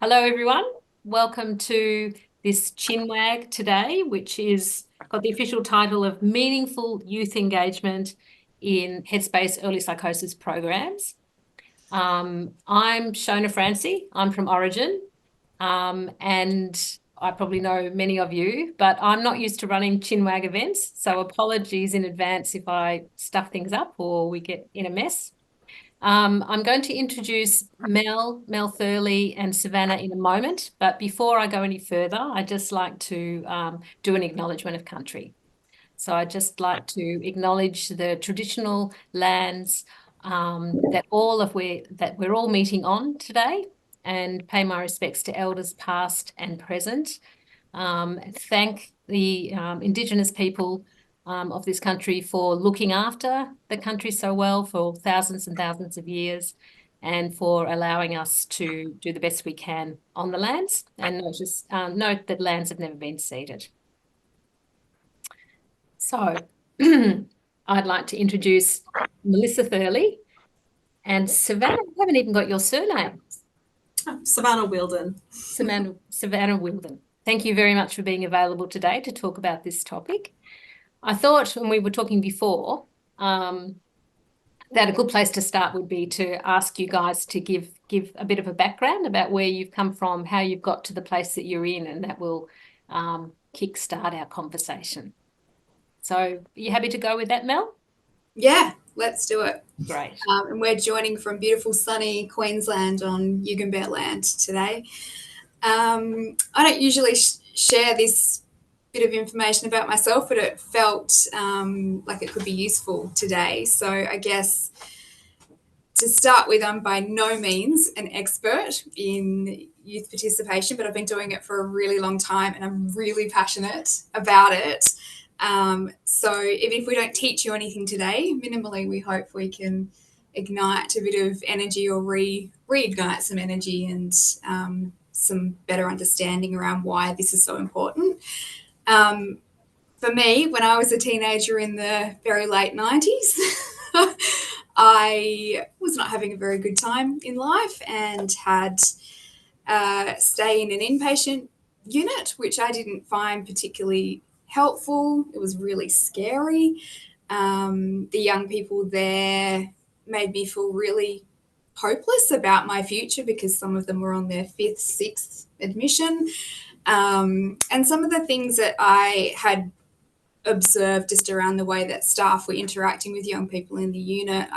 Hello, everyone. Welcome to this Chinwag today, which is got the official title of Meaningful Youth Engagement in Headspace Early Psychosis Programs. I'm Shona Francie. I'm from Orygen, and I probably know many of you, but I'm not used to running Chinwag events, so apologies in advance if I stuff things up or we get in a mess. I'm going to introduce Mel Thurley and Savannah in a moment, but before I go any further, I'd just like to do an acknowledgement of country. So I'd just like to acknowledge the traditional lands that we're all meeting on today, and pay my respects to elders past and present. Thank the Indigenous people of this country for looking after the country so well for thousands and thousands of years, and for allowing us to do the best we can on the lands. And note that lands have never been ceded. So I'd like to introduce Melissa Thurley and Savannah. I haven't even got your surname. Savannah Wilden. Savannah Wilden. Thank you very much for being available today to talk about this topic. I thought when we were talking before that a good place to start would be to ask you guys to give a bit of a background about where you've come from, how you've got to the place that you're in, and that will kickstart our conversation. So are you happy to go with that, Mel? Yeah, let's do it. Great. And we're joining from beautiful sunny Queensland on Yugambeh land today. I don't usually share this bit of information about myself, but it felt like it could be useful today. So I guess to start with, I'm by no means an expert in youth participation, but I've been doing it for a really long time and I'm really passionate about it. So even if we don't teach you anything today, minimally, we hope we can ignite a bit of energy or reignite some energy and some better understanding around why this is so important. For me, when I was a teenager in the very late 90s, I was not having a very good time in life and had stay in an inpatient unit, which I didn't find particularly helpful. It was really scary. The young people there made me feel really hopeless about my future because some of them were on their fifth, sixth admission. And some of the things that I had observed just around the way that staff were interacting with young people in the unit,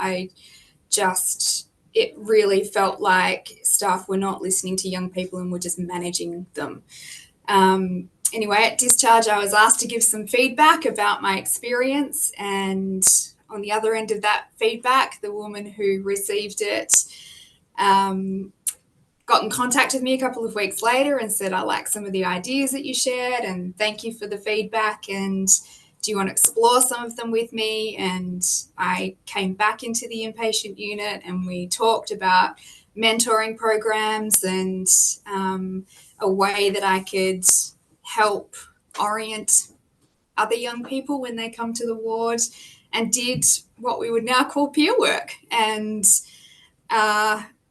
it really felt like staff were not listening to young people and were just managing them. Anyway, at discharge, I was asked to give some feedback about my experience, and on the other end of that feedback, the woman who received it got in contact with me a couple of weeks later and said, I like some of the ideas that you shared and thank you for the feedback, and do you want to explore some of them with me? And I came back into the inpatient unit and we talked about mentoring programs and a way that I could help orient other young people when they come to the ward, and did what we would now call peer work. And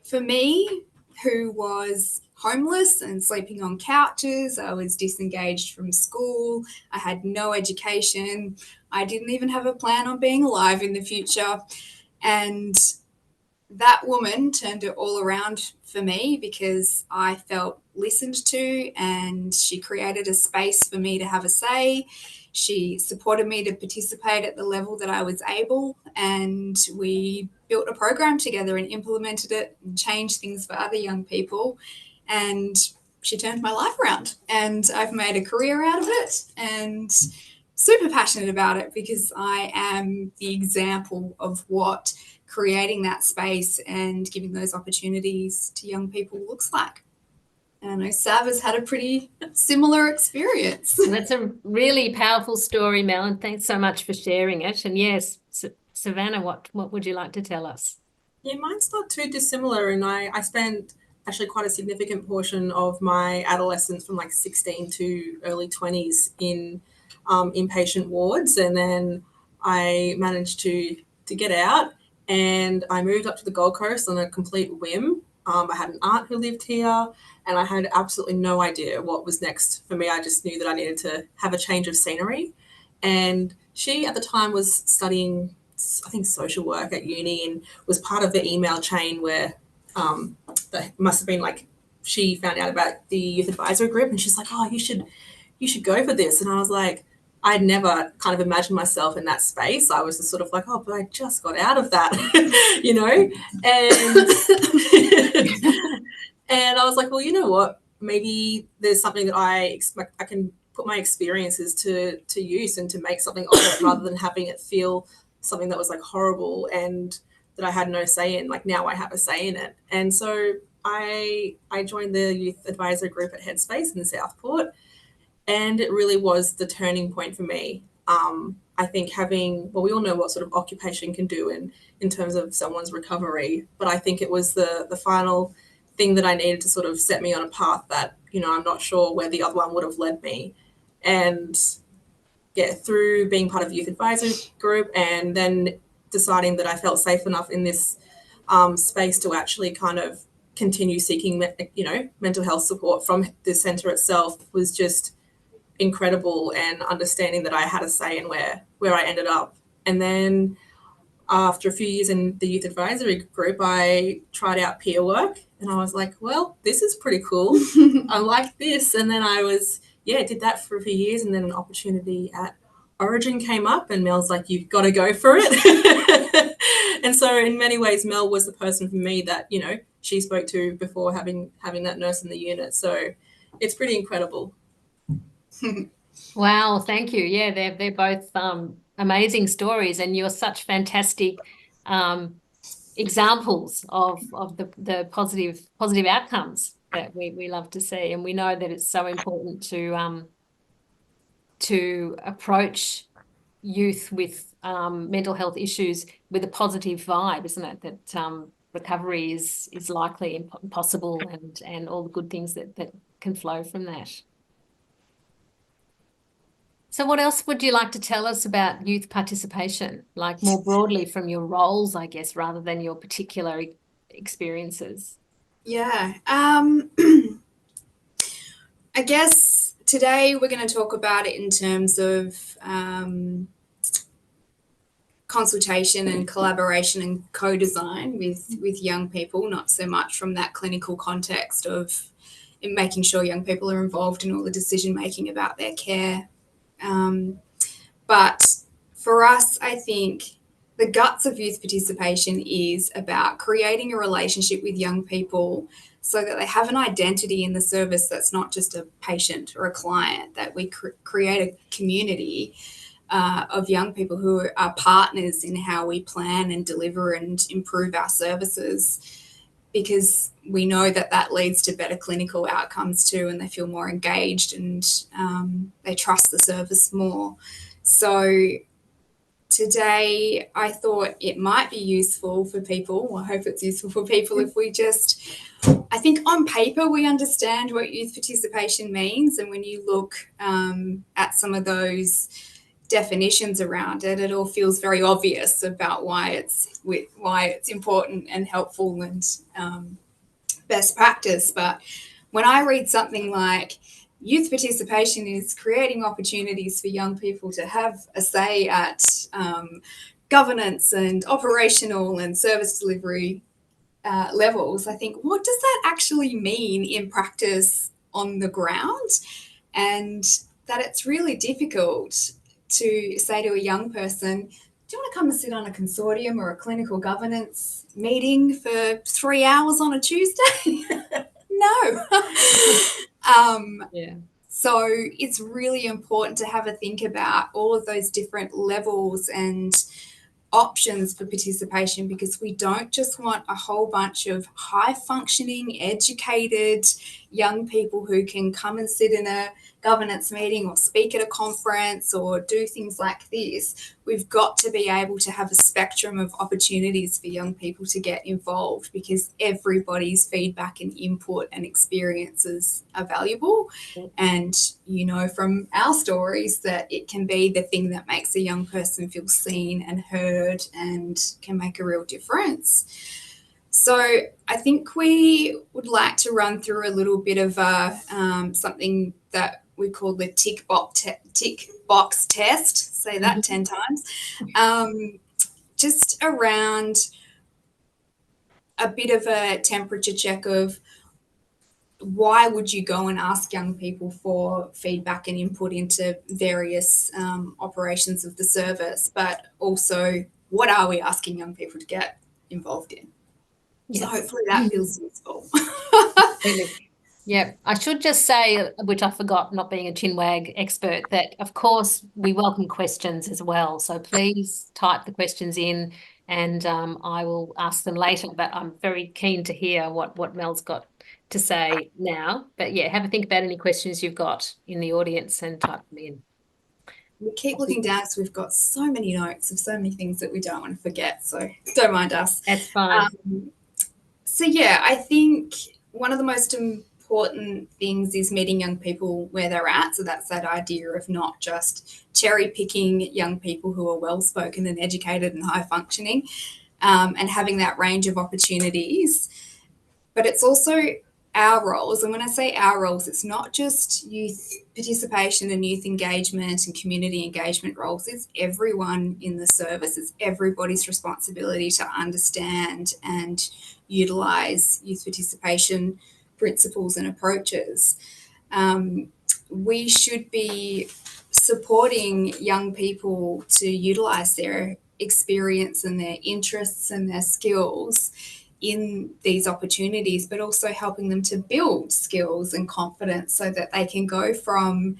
for me, who was homeless and sleeping on couches, I was disengaged from school, I had no education, I didn't even have a plan on being alive in the future. And that woman turned it all around for me because I felt listened to, and she created a space for me to have a say. She supported me to participate at the level that I was able, and we built a program together and implemented it and changed things for other young people. And she turned my life around, and I've made a career out of it and super passionate about it because I am the example of what creating that space and giving those opportunities to young people looks like. And I know Sav has had a pretty similar experience. And that's a really powerful story, Mel, and thanks so much for sharing it. And yes, Savannah, what would you like to tell us? Yeah, mine's not too dissimilar, and I spent actually quite a significant portion of my adolescence from like 16 to early 20s in inpatient wards, and then I managed to get out and I moved up to the Gold Coast on a complete whim. I had an aunt who lived here, and I had absolutely no idea what was next for me. I just knew that I needed to have a change of scenery. And she at the time was studying, I think, social work at uni, and was part of the email chain where that must have been like, she found out about the youth advisory group, and she's like, oh, you should go for this. And I was like, I'd never kind of imagined myself in that space. I was just sort of like, oh, but I just got out of that, you know? And and I was like, well, you know what? Maybe there's something that I can put my experiences to use and to make something of it, rather than having it feel something that was like horrible and that I had no say in. Like, now I have a say in it. And so I joined the youth advisor group at Headspace in Southport, and it really was the turning point for me. I think we all know what sort of occupation can do in terms of someone's recovery, but I think it was the final thing that I needed to sort of set me on a path that, I'm not sure where the other one would have led me. And yeah, through being part of youth advisory group, and then deciding that I felt safe enough in this space to actually kind of continue seeking, mental health support from the centre itself, was just incredible, and understanding that I had a say in where I ended up. And then after a few years in the youth advisory group, I tried out peer work, and I was like, well, this is pretty cool. I like this. And then did that for a few years, and then an opportunity at Orygen came up, and Mel's like, you've got to go for it. And so in many ways, Mel was the person for me that, she spoke to before having that nurse in the unit. So it's pretty incredible. Wow, thank you. Yeah, they're both amazing stories, and you're such fantastic examples of the positive outcomes that we love to see. And we know that it's so important to approach youth with mental health issues with a positive vibe, isn't it? That recovery is likely and possible, and all the good things that can flow from that. So what else would you like to tell us about youth participation, like more broadly from your roles, I guess, rather than your particular experiences? Yeah. I guess today we're going to talk about it in terms of consultation and collaboration and co-design with young people, not so much from that clinical context of making sure young people are involved in all the decision making about their care. But for us, I think the guts of youth participation is about creating a relationship with young people so that they have an identity in the service that's not just a patient or a client, that we create a community of young people who are partners in how we plan and deliver and improve our services, because we know that leads to better clinical outcomes too, and they feel more engaged, and they trust the service more. So today I thought it might be useful for people, I hope it's useful for people, if we just, I think on paper we understand what youth participation means, and when you look at some of those definitions around it, it all feels very obvious about why it's important and helpful and best practice. But when I read something like youth participation is creating opportunities for young people to have a say at governance and operational and service delivery levels, I think, what does that actually mean in practice on the ground? And that it's really difficult to say to a young person, do you want to come and sit on a consortium or a clinical governance meeting for 3 hours on a Tuesday? No. Yeah. So it's really important to have a think about all of those different levels and options for participation, because we don't just want a whole bunch of high functioning, educated young people who can come and sit in a governance meeting or speak at a conference or do things like this. We've got to be able to have a spectrum of opportunities for young people to get involved, because everybody's feedback and input and experiences are valuable. And you know from our stories that it can be the thing that makes a young person feel seen and heard and can make a real difference. So I think we would like to run through a little bit of something that we call the tick box test. Say that 10 times. Just around a bit of a temperature check of why would you go and ask young people for feedback and input into various operations of the service, but also what are we asking young people to get involved in? Yes. So hopefully that feels useful. Really. Yeah, I should just say, which I forgot, not being a Chinwag expert, that of course we welcome questions as well. So please type the questions in and I will ask them later, but I'm very keen to hear what Mel's got to say now. But yeah, have a think about any questions you've got in the audience and type them in. We keep looking down because we've got so many notes of so many things that we don't want to forget. So don't mind us. That's fine. So yeah, I think one of the most important things is meeting young people where they're at. So that's that idea of not just cherry picking young people who are well spoken and educated and high functioning, and having that range of opportunities. But it's also our roles. And when I say our roles, it's not just youth participation and youth engagement and community engagement roles. It's everyone in the service. It's everybody's responsibility to understand and utilise youth participation principles and approaches. We should be supporting young people to utilise their experience and their interests and their skills in these opportunities, but also helping them to build skills and confidence so that they can go from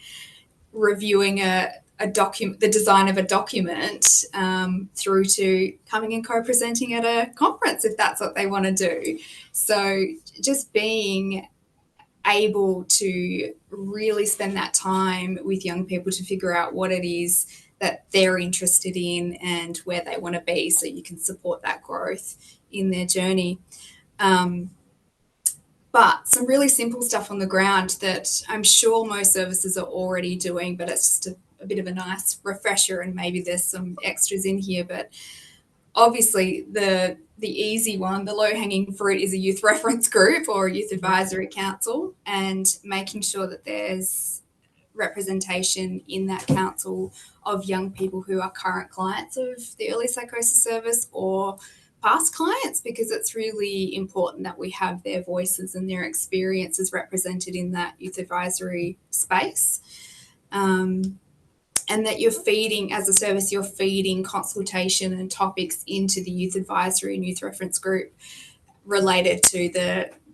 reviewing a document, the design of a document, through to coming and co-presenting at a conference if that's what they want to do. So just being able to really spend that time with young people to figure out what it is that they're interested in and where they want to be so you can support that growth in their journey. But some really simple stuff on the ground that I'm sure most services are already doing, but it's just a bit of a nice refresher, and maybe there's some extras in here. But obviously the easy one, the low-hanging fruit, is a youth reference group or a youth advisory council, and making sure that there's representation in that council of young people who are current clients of the Early Psychosis service or past clients, because it's really important that we have their voices and their experiences represented in that youth advisory space. And that you're feeding, as a service, you're feeding consultation and topics into the youth advisory and youth reference group related to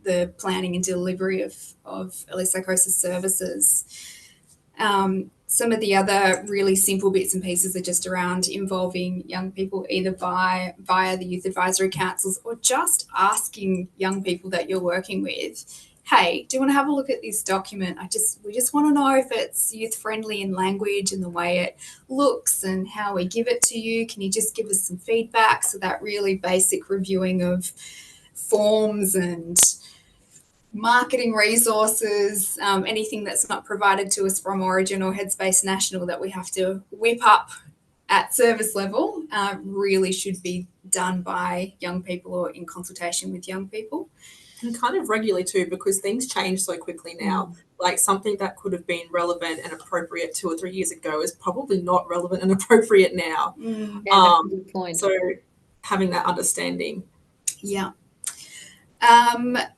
the planning and delivery of early psychosis services. Some of the other really simple bits and pieces are just around involving young people either via the youth advisory councils or just asking young people that you're working with, hey, do you want to have a look at this document? We just want to know if it's youth friendly in language and the way it looks and how we give it to you. Can you just give us some feedback? So that really basic reviewing of forms and marketing resources, anything that's not provided to us from Orygen or Headspace National that we have to whip up at service level, really should be done by young people or in consultation with young people. And kind of regularly too, because things change so quickly now. Like something that could have been relevant and appropriate 2 or 3 years ago is probably not relevant and appropriate now. Yeah, that's a good point. So having that understanding. Yeah.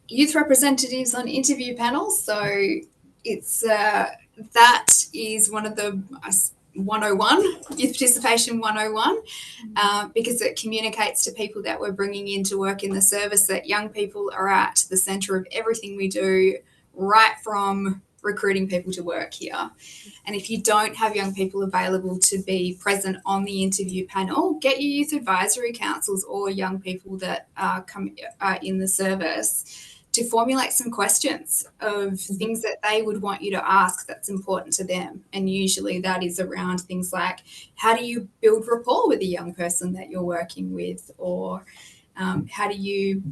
Youth representatives on interview panels. So it's that is one of the 101, youth participation 101, because it communicates to people that we're bringing in to work in the service that young people are at the centre of everything we do, right from recruiting people to work here. And if you don't have young people available to be present on the interview panel, get your youth advisory councils or young people that are in the service to formulate some questions of things that they would want you to ask that's important to them. And usually that is around things like, how do you build rapport with a young person that you're working with? Or how do you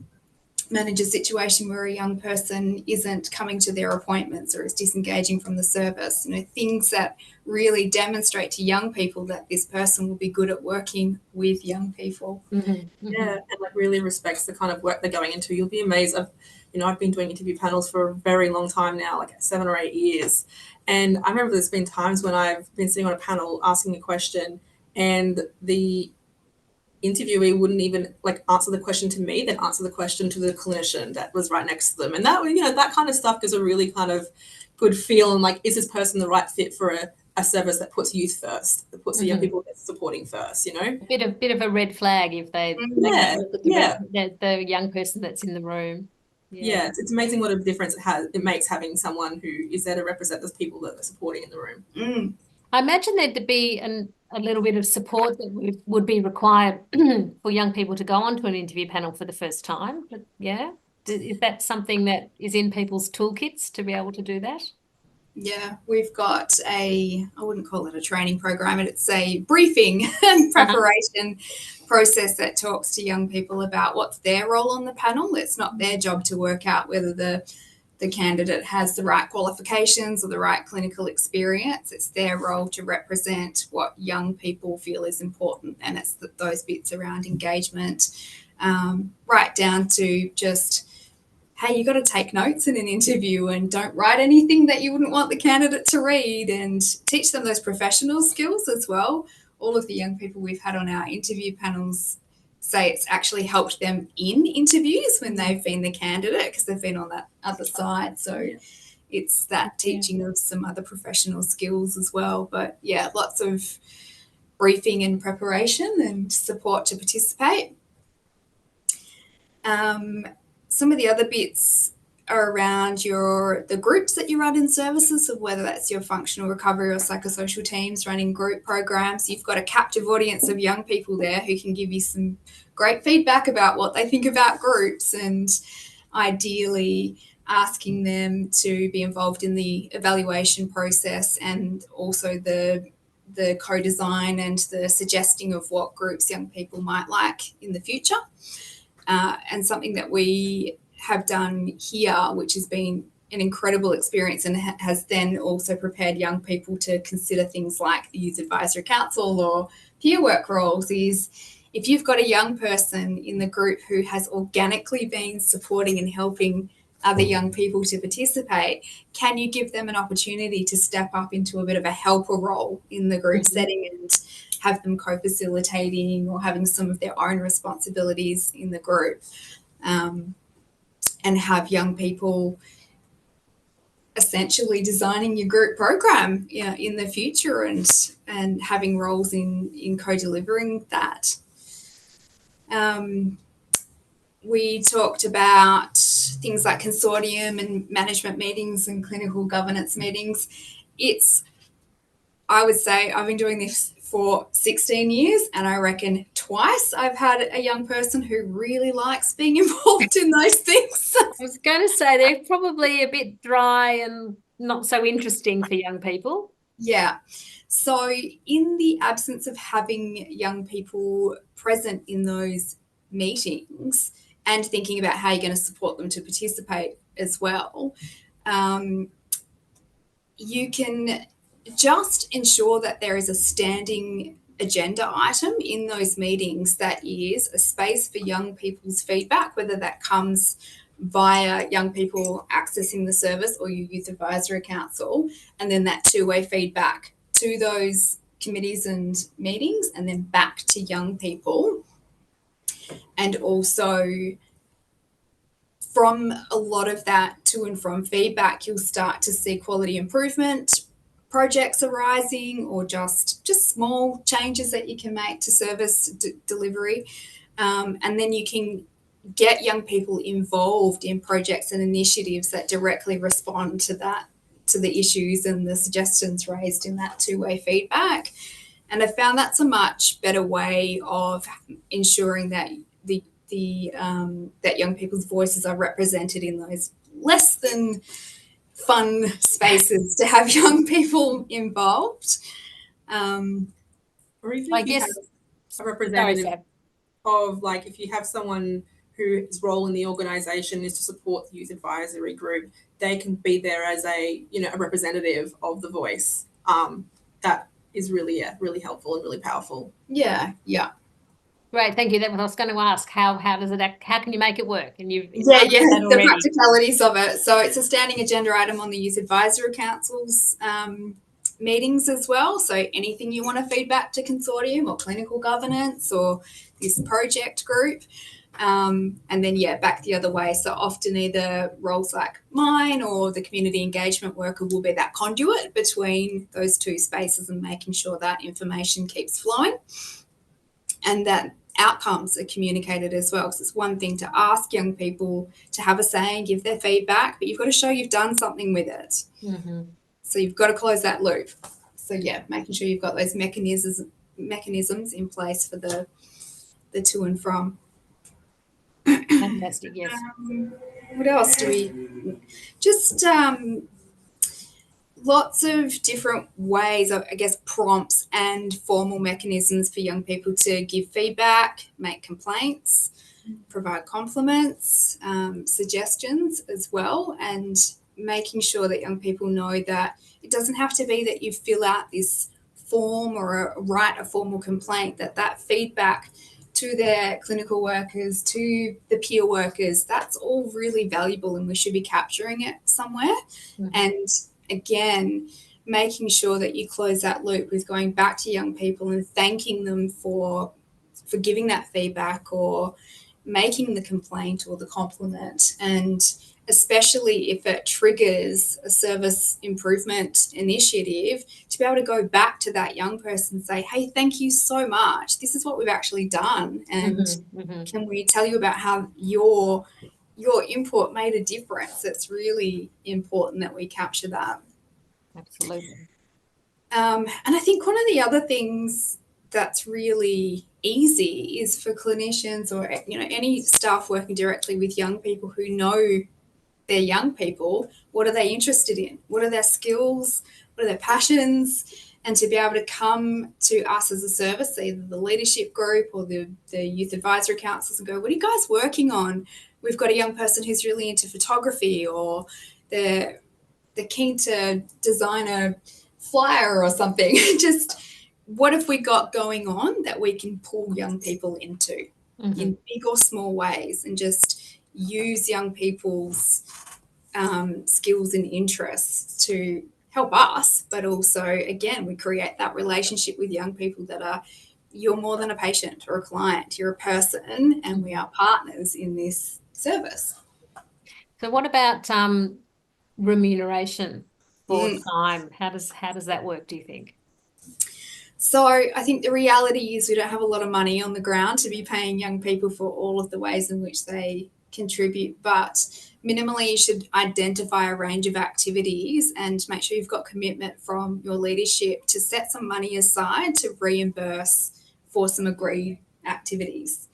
manage a situation where a young person isn't coming to their appointments or is disengaging from the service. Things that really demonstrate to young people that this person will be good at working with young people. Yeah, and like really respects the kind of work they're going into. You'll be amazed. I've been doing interview panels for a very long time now, like 7 or 8 years. And I remember there's been times when I've been sitting on a panel asking a question and the interviewee wouldn't even like answer the question to me, then answer the question to the clinician that was right next to them. And that, that kind of stuff gives a really kind of good feel. And like, is this person the right fit for a service that puts youth first, that puts the young people supporting first, A bit of a red flag if they look at the young person that's in the room. Yeah, it's amazing what a difference it makes having someone who is there to represent those people that they're supporting in the room. I imagine there'd be a little bit of support that would be required for young people to go onto an interview panel for the first time. But yeah, is that something that is in people's toolkits to be able to do that? Yeah, we've got I wouldn't call it a training program, it's a briefing and preparation process that talks to young people about what's their role on the panel. It's not their job to work out whether the candidate has the right qualifications or the right clinical experience. It's their role to represent what young people feel is important, and it's those bits around engagement, right down to just, hey, you got to take notes in an interview and don't write anything that you wouldn't want the candidate to read, and teach them those professional skills as well. All of the young people we've had on our interview panels say it's actually helped them in interviews when they've been the candidate because they've been on that other side. So it's that teaching of some other professional skills as well. But yeah, lots of briefing and preparation and support to participate. Some of the other bits are around the groups that you run in services, so whether that's your functional recovery or psychosocial teams running group programs. You've got a captive audience of young people there who can give you some great feedback about what they think about groups, and ideally asking them to be involved in the evaluation process and also the co-design and the suggesting of what groups young people might like in the future. And something that we have done here, which has been an incredible experience and has then also prepared young people to consider things like the Youth Advisory Council or peer work roles, is if you've got a young person in the group who has organically been supporting and helping other young people to participate, can you give them an opportunity to step up into a bit of a helper role in the group setting and have them co-facilitating or having some of their own responsibilities in the group, and have young people essentially designing your group program in the future and having roles in co-delivering that. We talked about things like consortium and management meetings and clinical governance meetings. I would say I've been doing this for 16 years, and I reckon twice I've had a young person who really likes being involved in those things. I was going to say they're probably a bit dry and not so interesting for young people. Yeah. So in the absence of having young people present in those meetings and thinking about how you're going to support them to participate as well, you can just ensure that there is a standing agenda item in those meetings that is a space for young people's feedback, whether that comes via young people accessing the service or your Youth Advisory Council, and then that two-way feedback to those committees and meetings and then back to young people. And also from a lot of that to and from feedback, you'll start to see quality improvement projects arising, or just small changes that you can make to service delivery. And then you can get young people involved in projects and initiatives that directly respond to the issues and the suggestions raised in that two-way feedback. And I found that's a much better way of ensuring that that young people's voices are represented in those less than fun spaces to have young people involved. Or even if you have a representative of, like, if you have someone whose role in the organisation is to support the youth advisory group, they can be there as a representative of the voice. That is really helpful and really powerful. Yeah. Great, thank you. That was I was going to ask. How can you make it work? And you've Yeah, that the already. practicalities of it. So it's a standing agenda item on the Youth Advisory Council's meetings as well. So anything you want to feed back to consortium or clinical governance or this project group. And then, back the other way. So often either roles like mine or the community engagement worker will be that conduit between those two spaces and making sure that information keeps flowing and that outcomes are communicated as well. Because it's one thing to ask young people to have a say and give their feedback, but you've got to show you've done something with it. Mm-hmm. So you've got to close that loop. So making sure you've got those mechanisms in place for the to and from. Fantastic, yes. What else do we just lots of different ways of, I guess, prompts and formal mechanisms for young people to give feedback, make complaints, provide compliments, suggestions as well, and making sure that young people know that it doesn't have to be that you fill out this form or write a formal complaint, that feedback to their clinical workers, to the peer workers, that's all really valuable and we should be capturing it somewhere. Mm-hmm. And again, making sure that you close that loop with going back to young people and thanking them for giving that feedback or making the complaint or the compliment. And especially if it triggers a service improvement initiative, to be able to go back to that young person and say, hey, thank you so much. This is what we've actually done. And can we tell you about how your input made a difference? It's really important that we capture that. Absolutely. And I think one of the other things that's really easy is for clinicians or any staff working directly with young people who know they're young people, what are they interested in? What are their skills? What are their passions? And to be able to come to us as a service, either the leadership group or the youth advisory councils, and go, what are you guys working on? We've got a young person who's really into photography, or they're keen to design a flyer or something. Just what have we got going on that we can pull young people into in big or small ways, and just use young people's skills and interests to help us, but also, again, we create that relationship with young people that are, you're more than a patient or a client, you're a person, and we are partners in this service. So what about remuneration for time? How does that work, do you think? So I think the reality is we don't have a lot of money on the ground to be paying young people for all of the ways in which they contribute, but minimally you should identify a range of activities and make sure you've got commitment from your leadership to set some money aside to reimburse for some agreed activities.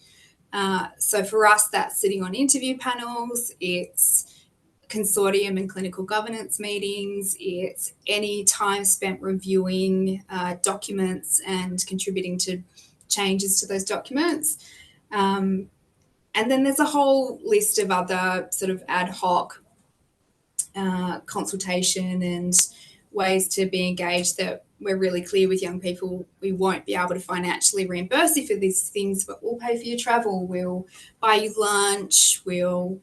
So for us, that's sitting on interview panels, it's consortium and clinical governance meetings, it's any time spent reviewing documents and contributing to changes to those documents. And then there's a whole list of other sort of ad hoc consultation and ways to be engaged that we're really clear with young people. We won't be able to financially reimburse you for these things, but we'll pay for your travel. We'll buy you lunch. We'll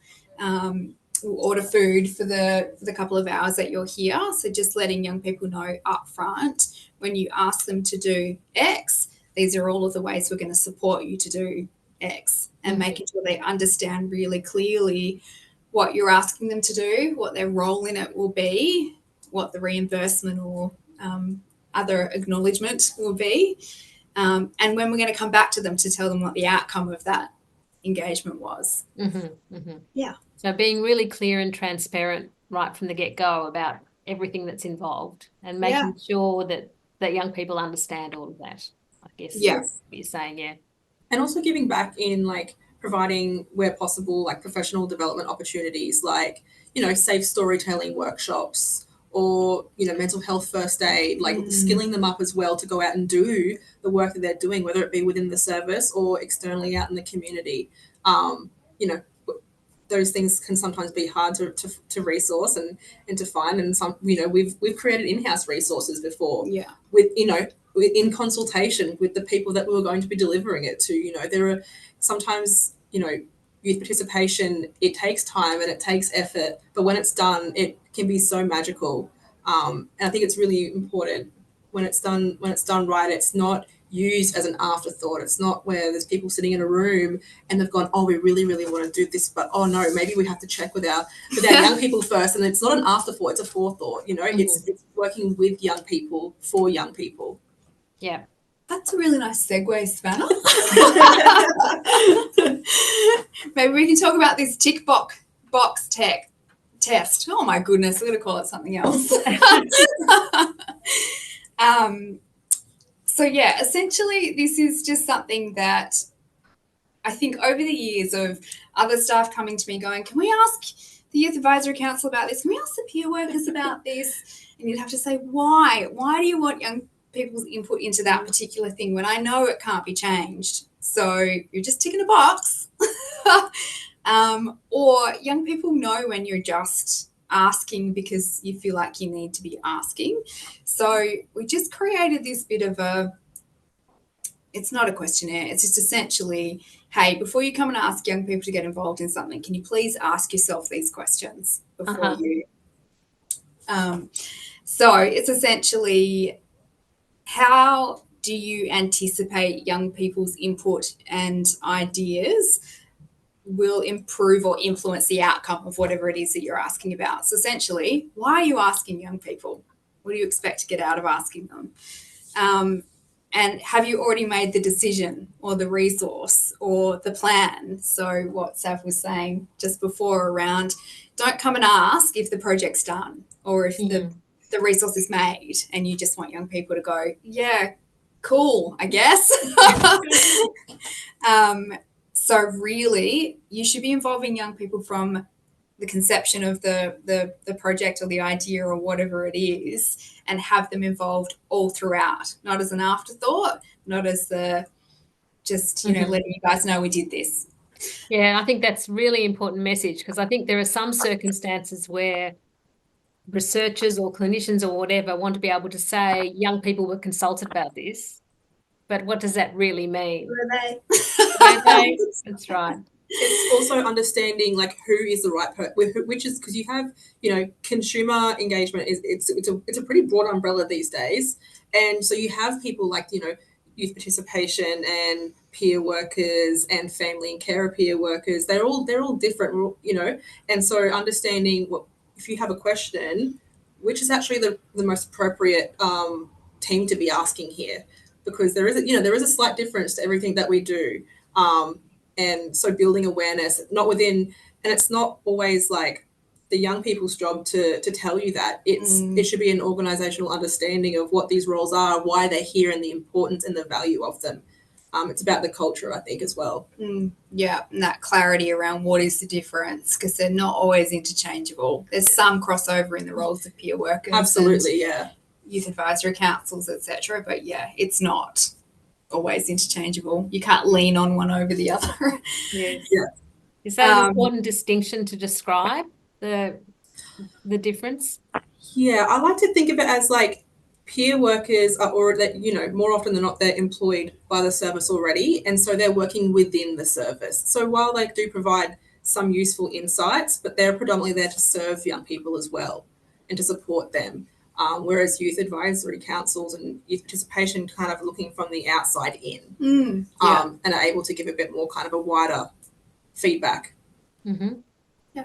order food for the couple of hours that you're here. So just letting young people know up front, when you ask them to do X, these are all of the ways we're going to support you to do X, and making sure they understand really clearly what you're asking them to do, what their role in it will be, what the reimbursement or other acknowledgement will be, and when we're going to come back to them to tell them what the outcome of that engagement was. Yeah. So being really clear and transparent right from the get-go about everything that's involved, and making sure that young people understand all of that, I guess. Yeah. What you're saying, yeah. And also giving back in providing, where possible, professional development opportunities, safe storytelling workshops, or mental health first aid, skilling them up as well to go out and do the work that they're doing, whether it be within the service or externally out in the community. you know, those things can sometimes be hard to resource and to find. And some, you know, we've created in-house resources before, with, you know, in consultation with the people that we were going to be delivering it to. You know, there are sometimes, you know, youth participation, it takes time and it takes effort, but when it's done, it can be so magical. And I think it's really important when it's done right. It's not used as an afterthought. It's not where there's people sitting in a room and they've gone, oh, we really, really want to do this, but oh no, maybe we have to check with our young people first. And it's not an afterthought, it's a forethought, you know. It's working with young people for young people. Yeah. That's a really nice segue, Savannah. Maybe we can talk about this tick box test. Oh my goodness, we're going to call it something else. So yeah, essentially this is just something that I think over the years of other staff coming to me going, can we ask the Youth Advisory Council about this? Can we ask the peer workers about this? And you'd have to say, why? Why do you want young people's input into that particular thing when I know it can't be changed? So you're just ticking a box. Or young people know when you're just asking because you feel like you need to be asking. So we just created this bit of it's not a questionnaire, it's just essentially, hey, before you come and ask young people to get involved in something, can you please ask yourself these questions before you? So it's essentially, how do you anticipate young people's input and ideas will improve or influence the outcome of whatever it is that you're asking about? So essentially, why are you asking young people? What do you expect to get out of asking them? And have you already made the decision or the resource or the plan? So what Sav was saying just before around, don't come and ask if the project's done or if the resource is made and you just want young people to go, yeah, cool, I guess. So really, you should be involving young people from the conception of the project or the idea or whatever it is, and have them involved all throughout, not as an afterthought, not as the just, you know, letting you guys know we did this. Yeah, I think that's really important message, because I think there are some circumstances where researchers or clinicians or whatever want to be able to say young people were consulted about this, but what does that really mean? Were they? Were they? That's right. It's also understanding like who is the right person, which is, because you have, you know, consumer engagement is it's a pretty broad umbrella these days, and so you have people like, you know, youth participation and peer workers and family and carer peer workers. They're all different, you know, and so understanding what, if you have a question, which is actually the most appropriate team to be asking here, because there is a slight difference to everything that we do. And so building awareness, not within, and it's not always like the young people's job to tell you that. It should be an organizational understanding of what these roles are, why they're here, and the importance and the value of them. It's about the culture, I think, as well. Yeah, and that clarity around what is the difference, because they're not always interchangeable. There's some crossover in the roles of peer workers. Absolutely, yeah. Youth advisory councils, etc. But yeah, it's not always interchangeable. You can't lean on one over the other. Yes. Yeah. Is that an important distinction to describe the difference? Yeah, I like to think of it as like peer workers are already, you know, more often than not, they're employed by the service already, and so they're working within the service. So while they do provide some useful insights, but they're predominantly there to serve young people as well and to support them. Whereas youth advisory councils and youth participation kind of looking from the outside in, and are able to give a bit more kind of a wider feedback. Yeah.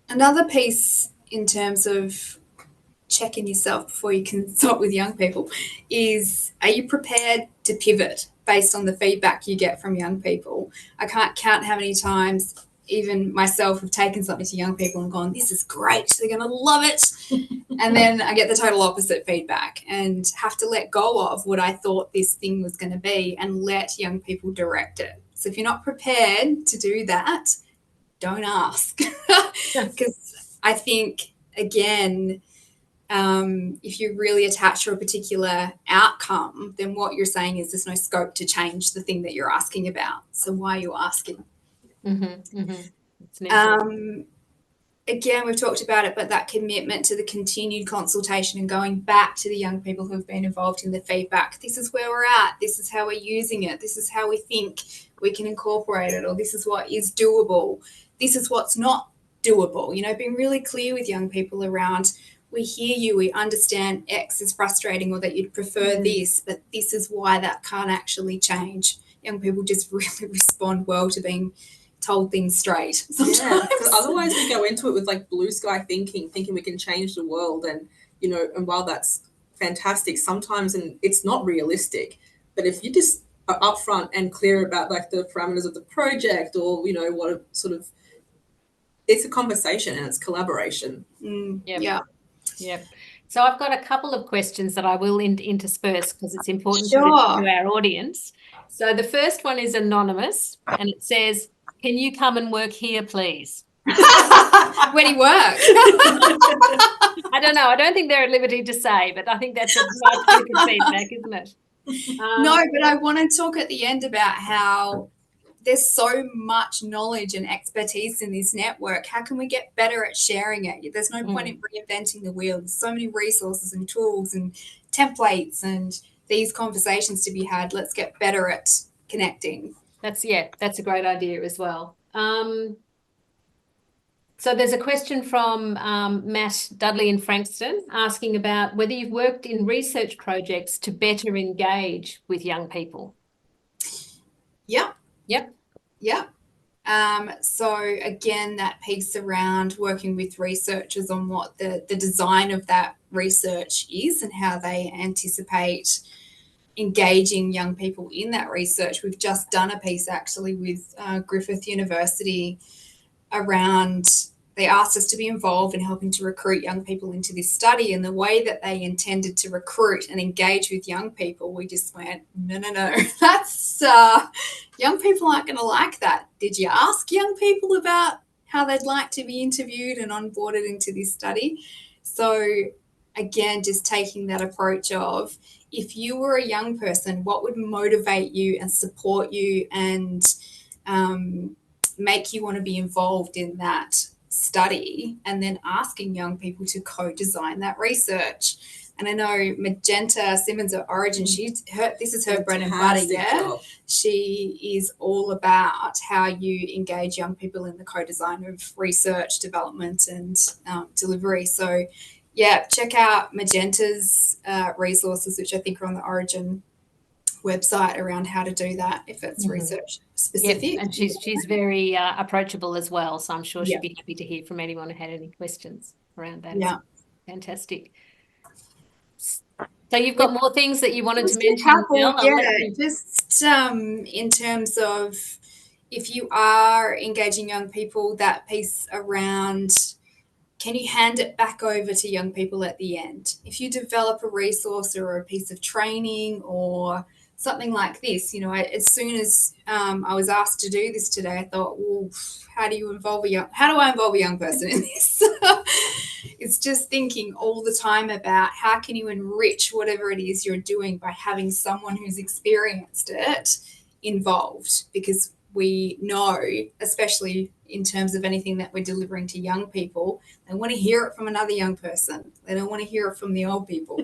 Another piece in terms of checking yourself before you consult with young people is, are you prepared to pivot based on the feedback you get from young people? I can't count how many times even myself have taken something to young people and gone, this is great, they're going to love it. And then I get the total opposite feedback and have to let go of what I thought this thing was going to be and let young people direct it. So if you're not prepared to do that, don't ask. Because I think, again, if you're really attached to a particular outcome, then what you're saying is there's no scope to change the thing that you're asking about. So why are you asking? It's an important- Again, we've talked about it, but that commitment to the continued consultation and going back to the young people who've been involved in the feedback. This is where we're at. This is how we're using it. This is how we think we can incorporate it, or this is what is doable. This is what's not doable. You know, being really clear with young people around, we hear you, we understand X is frustrating or that you'd prefer this, but this is why that can't actually change. Young people just really respond well to being told things straight sometimes. Yeah, because otherwise we go into it with like blue sky thinking we can change the world, and you know, and while that's fantastic sometimes, and it's not realistic, but if you just are upfront and clear about like the parameters of the project, or you know, what sort of, it's a conversation and it's collaboration. Yeah. So I've got a couple of questions that I will intersperse because it's important Sure. to our audience. So the first one is anonymous, and it says, "Can you come and work here, please?" When he works. I don't know. I don't think they're at liberty to say, but I think that's a nice piece of feedback, isn't it? No, but I want to talk at the end about how there's so much knowledge and expertise in this network. How can we get better at sharing it? There's no point in reinventing the wheel. There's so many resources and tools and templates and these conversations to be had. Let's get better at connecting. That's a great idea as well. So there's a question from Matt Dudley in Frankston asking about whether you've worked in research projects to better engage with young people. Yep. Yep. So again, that piece around working with researchers on what the design of that research is and how they anticipate engaging young people in that research. We've just done a piece actually with Griffith University around, they asked us to be involved in helping to recruit young people into this study, and the way that they intended to recruit and engage with young people, we just went, no, that's young people aren't going to like that. Did you ask young people about how they'd like to be interviewed and onboarded into this study? So again, just taking that approach of, if you were a young person, what would motivate you and support you and make you want to be involved in that study, and then asking young people to co-design that research. And I know Magenta Simmons at Orygen, this is her bread and butter, yeah. She is all about how you engage young people in the co-design of research, development, and delivery. So yeah, check out Magenta's resources, which I think are on the Orygen website, around how to do that if it's research specific. Yep. And she's very approachable as well, so I'm sure she'd be happy to hear from anyone who had any questions around that. Yeah, fantastic. So you've got more things that you wanted to mention? Just in terms of, if you are engaging young people, that piece around, can you hand it back over to young people at the end? If you develop a resource or a piece of training or something like this, you know, as soon as I was asked to do this today, I thought, well, how do I involve a young person in this? It's just thinking all the time about how can you enrich whatever it is you're doing by having someone who's experienced it involved, because we know, especially in terms of anything that we're delivering to young people, they want to hear it from another young person. They don't want to hear it from the old people.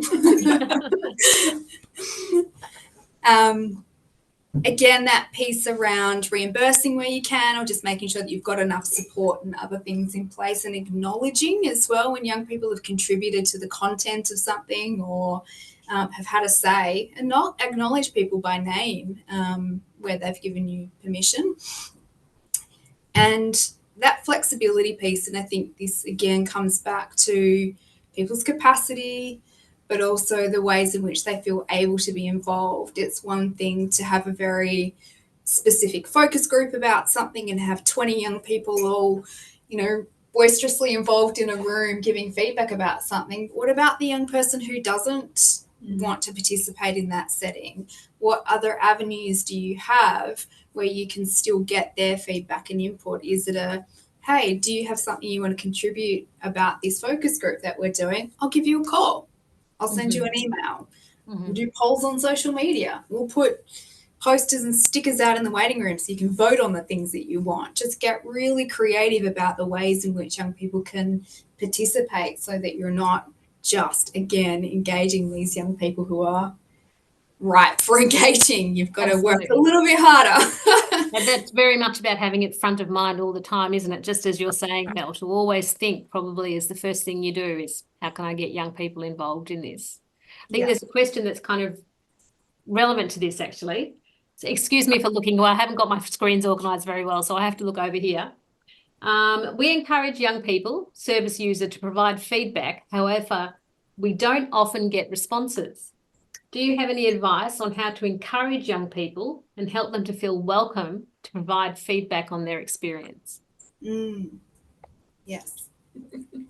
Again, that piece around reimbursing where you can, or just making sure that you've got enough support and other things in place, and acknowledging as well when young people have contributed to the content of something or have had a say, and not acknowledge people by name where they've given you permission. And that flexibility piece, and I think this again comes back to people's capacity, but also the ways in which they feel able to be involved. It's one thing to have a very specific focus group about something and have 20 young people all, you know, boisterously involved in a room giving feedback about something. What about the young person who doesn't want to participate in that setting? What other avenues do you have where you can still get their feedback and input? Is it a hey, do you have something you want to contribute about this focus group that we're doing? I'll give you a call. I'll send you an email. We'll do polls on social media. We'll put posters and stickers out in the waiting room so you can vote on the things that you want. Just get really creative about the ways in which young people can participate so that you're not just, again, engaging these young people who are ripe for engaging. You've got to work a little bit harder. And that's very much about having it front of mind all the time, isn't it? Just as you're saying, Mel, to always think probably is the first thing you do is how can I get young people involved in this? I think there's a question that's kind of relevant to this actually. So excuse me for looking, well, I haven't got my screens organised very well, so I have to look over here. We encourage young people, service user, to provide feedback. However, we don't often get responses. Do you have any advice on how to encourage young people and help them to feel welcome to provide feedback on their experience? Yes,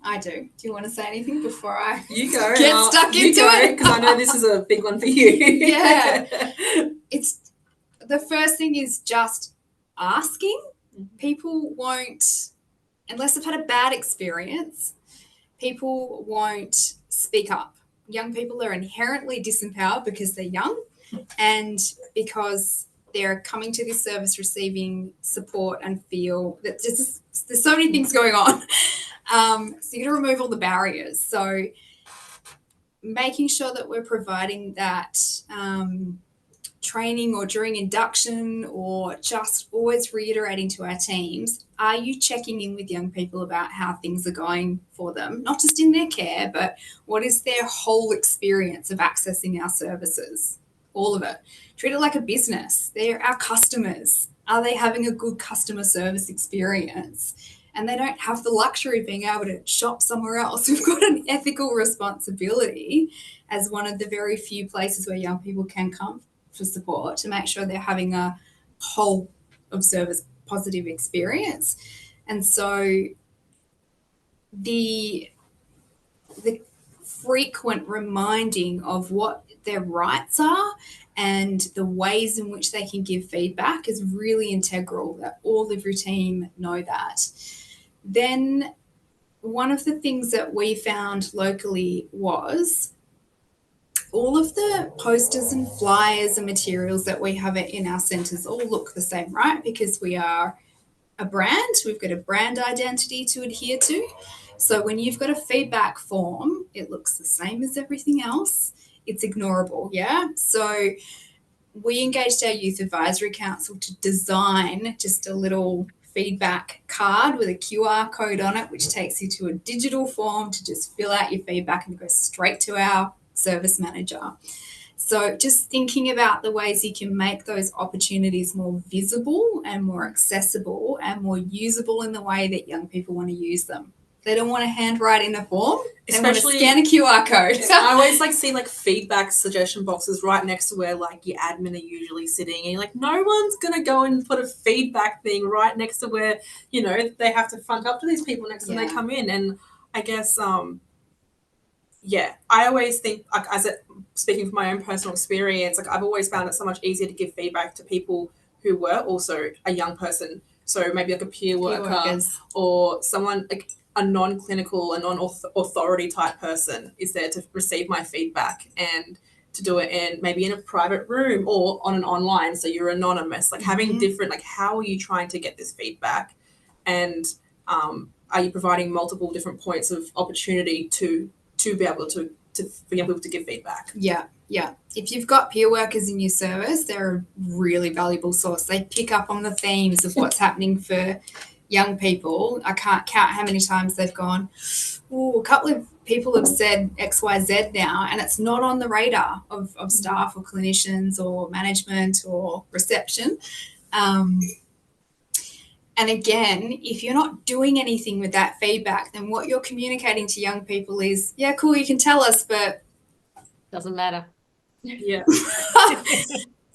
I do. Do you want to say anything before I get stuck into it? Because I know this is a big one for you. Yeah. It's the first thing is just asking. People won't, unless they've had a bad experience, people won't speak up. Young people are inherently disempowered because they're young and because they're coming to this service receiving support and feel that there's so many things going on. So you got to remove all the barriers. So making sure that we're providing that training or during induction, or just always reiterating to our teams, are you checking in with young people about how things are going for them, not just in their care, but what is their whole experience of accessing our services? All of it. Treat it like a business. They're our customers. Are they having a good customer service experience? And they don't have the luxury of being able to shop somewhere else. We've got an ethical responsibility as one of the very few places where young people can come for support to make sure they're having a whole of service positive experience. And so the frequent reminding of what their rights are and the ways in which they can give feedback is really integral, that all of your team know that. Then one of the things that we found locally was all of the posters and flyers and materials that we have in our centres all look the same, right? Because we are a brand, we've got a brand identity to adhere to. So when you've got a feedback form, it looks the same as everything else. It's ignorable, yeah? So we engaged our Youth Advisory Council to design just a little feedback card with a QR code on it, which takes you to a digital form to just fill out your feedback and go straight to our service manager. So just thinking about the ways you can make those opportunities more visible and more accessible and more usable in the way that young people want to use them. They don't want to handwrite in a form. They want to scan a QR code. I always see feedback suggestion boxes right next to where your admin are usually sitting, and you're like, no one's gonna go and put a feedback thing right next to where they have to front up to these people next time they come in. And I guess I always think, speaking from my own personal experience, I've always found it so much easier to give feedback to people who were also a young person. So maybe a peer worker or someone a non-clinical, a non-authority type person is there to receive my feedback and to do it maybe in a private room or on an online, so you're anonymous. Having different, how are you trying to get this feedback, and are you providing multiple different points of opportunity to be able to for young people to give feedback? Yeah. If you've got peer workers in your service, they're a really valuable source. They pick up on the themes of what's happening for young people. I can't count how many times they've gone, a couple of people have said XYZ now, and it's not on the radar of staff or clinicians or management or reception. And again, if you're not doing anything with that feedback, then what you're communicating to young people is, yeah, cool, you can tell us, but doesn't matter. Yeah.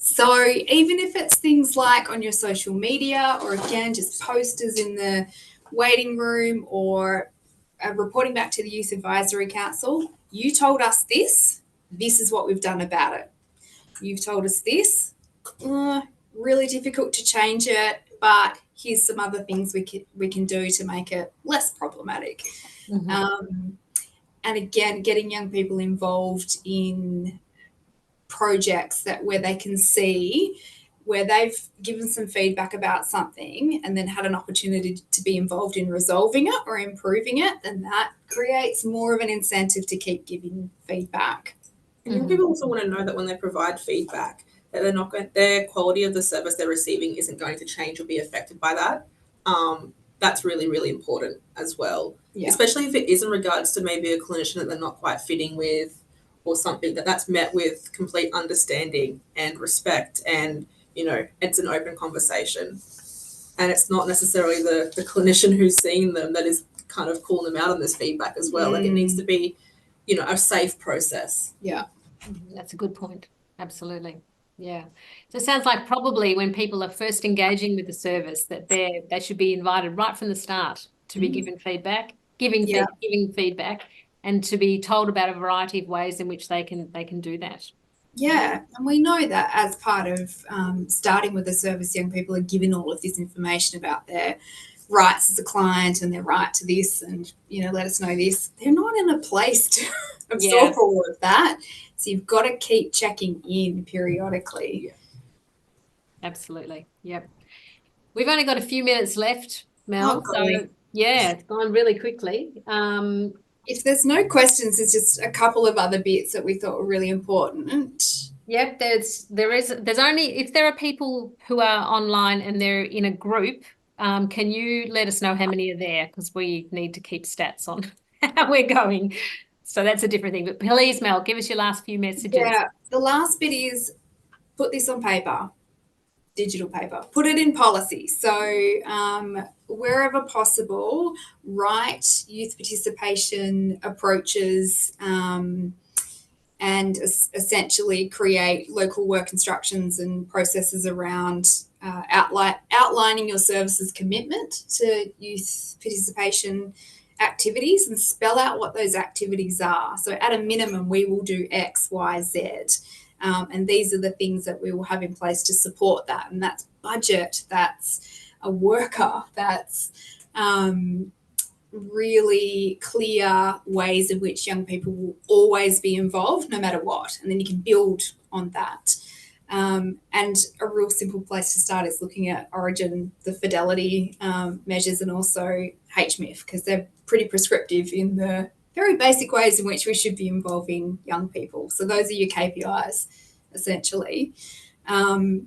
So even if it's things like on your social media, or again, just posters in the waiting room, or reporting back to the Youth Advisory Council, you told us this is what we've done about it. You've told us this, really difficult to change it, but here's some other things we can do to make it less problematic. And again, getting young people involved in projects where they can see where they've given some feedback about something and then had an opportunity to be involved in resolving it or improving it, then that creates more of an incentive to keep giving feedback. And young people also want to know that when they provide feedback, that their quality of the service they're receiving isn't going to change or be affected by that. That's really, really important as well, especially if it is in regards to maybe a clinician that they're not quite fitting with or something, that's met with complete understanding and respect, and it's an open conversation, and it's not necessarily the clinician who's seeing them that is kind of calling them out on this feedback as well. Like, it needs to be a safe process. That's a good point. Absolutely. Yeah. So it sounds like probably when people are first engaging with the service, that they should be invited right from the start to be given feedback, giving feedback, and to be told about a variety of ways in which they can do that. Yeah, and we know that as part of starting with the service, young people are given all of this information about their rights as a client and their right to this, and let us know this. They're not in a place to absorb all of that, so you've got to keep checking in periodically. Absolutely. Yep. We've only got a few minutes left, Mel. Oh, so it's gone really quickly. If there's no questions, there's just a couple of other bits that we thought were really important. Yep, there's only, if there are people who are online and they're in a group, can you let us know how many are there? Because we need to keep stats on how we're going. So that's a different thing. But please, Mel, give us your last few messages. Yeah, the last bit is put this on paper, digital paper, put it in policy. So wherever possible, write youth participation approaches and essentially create local work instructions and processes around outlining your service's commitment to youth participation activities, and spell out what those activities are. So at a minimum, we will do X, Y, Z. And these are the things that we will have in place to support that. And that's budget, that's a worker, that's really clear ways in which young people will always be involved no matter what. And then you can build on that. And a real simple place to start is looking at Orygen, the fidelity measures, and also HMIF, because they're pretty prescriptive in the very basic ways in which we should be involving young people. So those are your KPIs, essentially. And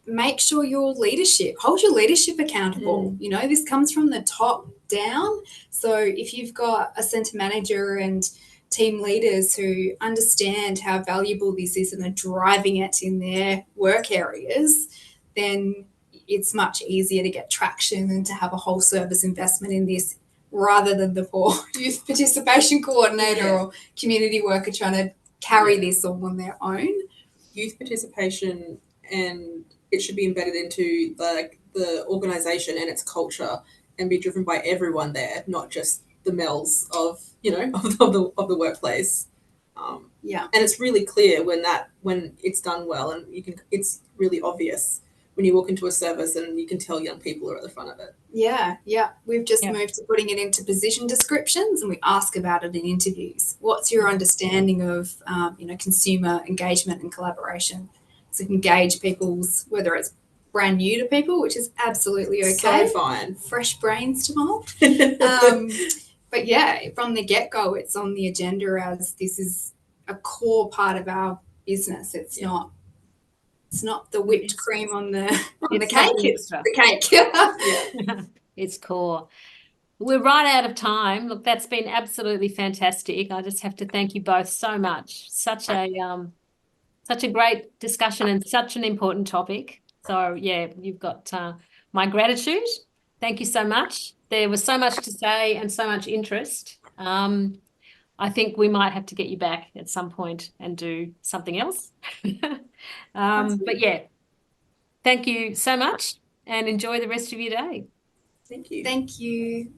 make sure hold your leadership accountable. This comes from the top down. So if you've got a centre manager and team leaders who understand how valuable this is and are driving it in their work areas, then it's much easier to get traction and to have a whole service investment in this, rather than the poor youth participation coordinator or community worker trying to carry this all on their own. Youth participation, and it should be embedded into the organisation and its culture and be driven by everyone there, not just the males of the workplace. And it's really clear when it's done well, and it's really obvious when you walk into a service and you can tell young people are at the front of it. We've just moved to putting it into position descriptions, and we ask about it in interviews. What's your understanding of consumer engagement and collaboration? So you can gauge people's, whether it's brand new to people, which is absolutely okay. So fine. Fresh brains to mold. But from the get-go, it's on the agenda as this is a core part of our business. It's not the whipped cream on the cake. It's the cake. It's core. We're right out of time. Look, that's been absolutely fantastic. I just have to thank you both so much. Such a great discussion and such an important topic. So you've got my gratitude. Thank you so much. There was so much to say and so much interest. I think we might have to get you back at some point and do something else. But thank you so much, and enjoy the rest of your day. Thank you. Thank you.